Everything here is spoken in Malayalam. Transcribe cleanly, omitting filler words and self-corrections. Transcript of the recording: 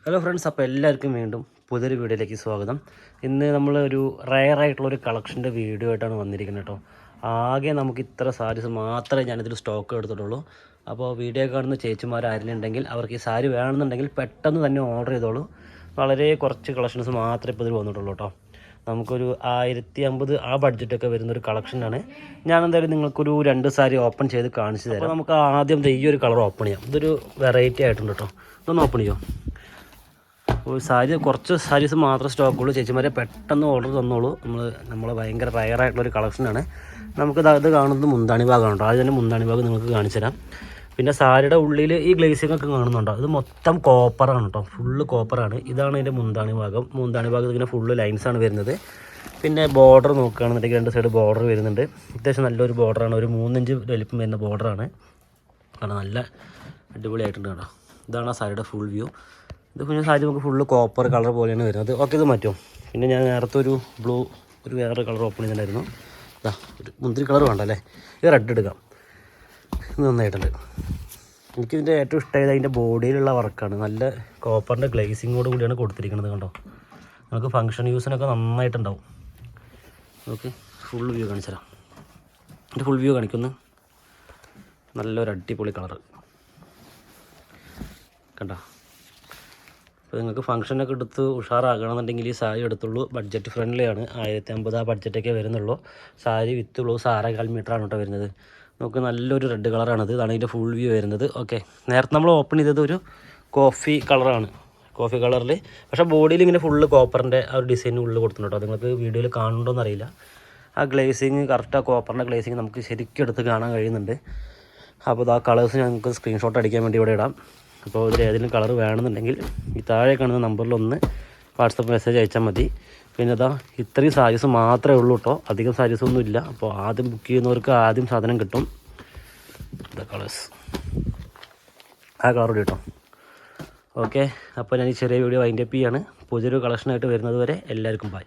ഹലോ ഫ്രണ്ട്സ്, അപ്പോൾ എല്ലാവർക്കും വീണ്ടും പുതിയൊരു വീഡിയോയിലേക്ക് സ്വാഗതം. ഇന്ന് നമ്മളൊരു റയറായിട്ടുള്ളൊരു കളക്ഷൻ്റെ വീഡിയോ ആയിട്ടാണ് വന്നിരിക്കുന്നത് കേട്ടോ. ആകെ നമുക്ക് ഇത്ര സാരീസ് മാത്രമേ ഞാനിതിൽ സ്റ്റോക്ക് എടുത്തിട്ടുള്ളൂ. അപ്പോൾ വീഡിയോ കാണുന്ന ചേച്ചിമാർ ആരെങ്കിലും അവർക്ക് ഈ സാരി വേണമെന്നുണ്ടെങ്കിൽ പെട്ടെന്ന് തന്നെ ഓർഡർ ചെയ്തോളൂ. വളരെ കുറച്ച് കളക്ഷൻസ് മാത്രമേ ഇപ്പോൾ ഇതിൽ വന്നിട്ടുള്ളൂ കേട്ടോ. നമുക്കൊരു 1050 ആ ബഡ്ജറ്റൊക്കെ വരുന്നൊരു കളക്ഷനാണ്. ഞാൻ എന്തായാലും നിങ്ങൾക്കൊരു 2 സാരി ഓപ്പൺ ചെയ്ത് കാണിച്ചു തരാം. നമുക്ക് ആദ്യം ഈ ഒരു കളർ ഓപ്പൺ ചെയ്യാം. ഇതൊരു വെറൈറ്റി ആയിട്ടുണ്ട് കേട്ടോ. ഇതൊന്ന് ഓപ്പൺ ചെയ്യാം. ഒരു സാരി കുറച്ച് സാരീസ് മാത്രമേ സ്റ്റോക്കുള്ളൂ. ചേച്ചിമാരെ പെട്ടെന്ന് ഓർഡർ തന്നോളൂ. നമ്മൾ ഭയങ്കര റയറായിട്ടുള്ളൊരു കളക്ഷനാണ്. ഇത് കാണുന്നത് മുന്താണി ഭാഗമാണ് കേട്ടോ. അത് തന്നെ മുന്താണി ഭാഗം നിങ്ങൾക്ക് കാണിച്ചു തരാം. പിന്നെ സാരിയുടെ ഉള്ളിൽ ഈ ഗ്ലേസിംഗ് ഒക്കെ കാണുന്നുണ്ടോ? ഇത് മൊത്തം കോപ്പറാണ് കേട്ടോ. ഫുള്ള് കോപ്പറാണ്. ഇതാണ് ഇതിൻ്റെ മുന്താണി ഭാഗം. മുന്താണി ഭാഗത്ത് ഇങ്ങനെ ഫുള്ള് ലൈൻസാണ് വരുന്നത്. പിന്നെ ബോർഡർ നോക്കുകയാണെന്നുണ്ടെങ്കിൽ 2 സൈഡ് ബോർഡർ വരുന്നുണ്ട്. അത്യാവശ്യം നല്ലൊരു ബോർഡറാണ്. ഒരു 3 ഇഞ്ച് വലിപ്പം വരുന്ന ബോർഡറാണ്. കാരണം നല്ല അടിപൊളിയായിട്ടുണ്ട് കേട്ടോ. ഇതാണ് ആ സാരിയുടെ ഫുൾ വ്യൂ. ഇത് പിന്നെ സാരി നമുക്ക് ഫുള്ള് കോപ്പർ കളർ പോലെയാണ് വരുന്നത്. ഓക്കെ, ഇത് മാറ്റും. പിന്നെ ഞാൻ നേരത്തെ ഒരു വേറെ കളർ ഓപ്പൺ ചെയ്തിട്ടുണ്ടായിരുന്നു. ഒരു മുന്തിരി കളർ വേണ്ടല്ലേ, ഇത് റെഡ് എടുക്കാം. ഇത് നന്നായിട്ടുണ്ട്. എനിക്കിതിൻ്റെ ഏറ്റവും ഇഷ്ടമായത് അതിൻ്റെ ബോഡിയിലുള്ള വർക്കാണ്. നല്ല കോപ്പറിൻ്റെ ഗ്ലേസിങ്ങോട് കൂടിയാണ് കൊടുത്തിരിക്കുന്നത് കണ്ടോ. നമുക്ക് ഫങ്ഷൻ യൂസിനൊക്കെ നന്നായിട്ടുണ്ടാവും. ഓക്കെ, ഫുൾ വ്യൂ കാണിച്ചു തരാം. എൻ്റെ ഫുൾ വ്യൂ കാണിക്കുന്നു. നല്ലൊരു അടിപൊളി കളറ് കണ്ടോ. അപ്പോൾ നിങ്ങൾക്ക് ഫംഗ്ഷനൊക്കെ എടുത്ത് ഉഷാറാകണമെന്നുണ്ടെങ്കിൽ ഈ സാരി എടുത്തുള്ളൂ. ബഡ്ജറ്റ് ഫ്രണ്ട്ലിയാണ്. 1050 ആ ബഡ്ജറ്റൊക്കെ വരുന്നുള്ളൂ. സാരി വിത്ത് ബ്ലൗസ് 6.25 മീറ്ററാണ് കേട്ടോ വരുന്നത്. നമുക്ക് നല്ലൊരു റെഡ് കളറാണിത്. ഇതാണ് ഇതിൻ്റെ ഫുൾ വ്യൂ വരുന്നത്. ഓക്കെ, നേരത്തെ നമ്മൾ ഓപ്പൺ ചെയ്തത് ഒരു കോഫി കളറാണ്. കോഫി കളറിൽ പക്ഷേ ബോഡിയിൽ ഇങ്ങനെ ഫുള്ള് കോപ്പറിൻ്റെ ആ ഒരു ഡിസൈൻ ഉള്ളിൽ കൊടുത്തിട്ടുണ്ട് കേട്ടോ. നിങ്ങൾക്ക് വീഡിയോയിൽ കാണുന്നുണ്ടോയെന്ന് അറിയില്ല. ആ ഗ്ലേസിങ് കറക്റ്റ്, ആ കോപ്പറിൻ്റെ ഗ്ലേസിങ് നമുക്ക് ശരിക്കും എടുത്ത് കാണാൻ കഴിയുന്നുണ്ട്. അപ്പോൾ ആ കളേഴ്സ് ഞങ്ങൾക്ക് സ്ക്രീൻഷോട്ട് അടിക്കാൻ വേണ്ടി ഇവിടെ ഇടാം. അപ്പോൾ ഇതിൽ ഏതെങ്കിലും കളർ വേണമെന്നുണ്ടെങ്കിൽ ഈ താഴെ കാണുന്ന നമ്പറിലൊന്ന് വാട്സപ്പ് മെസ്സേജ് അയച്ചാൽ മതി. പിന്നെ ഇത്രയും സാരീസ് മാത്രമേ ഉള്ളൂ കേട്ടോ. അധികം സാരീസൊന്നും ഇല്ല. അപ്പോൾ ആദ്യം ബുക്ക് ചെയ്യുന്നവർക്ക് ആദ്യം സാധനം കിട്ടും. കളേഴ്സ് ആ കളർ കേട്ടോ. ഓക്കെ, അപ്പോൾ ഞാൻ ഈ ചെറിയ വീഡിയോ വൈൻഡപ്പ് ചെയ്യാണ്. പുതിയൊരു കളക്ഷനായിട്ട് വരുന്നത് വരെ എല്ലാവർക്കും ബൈ.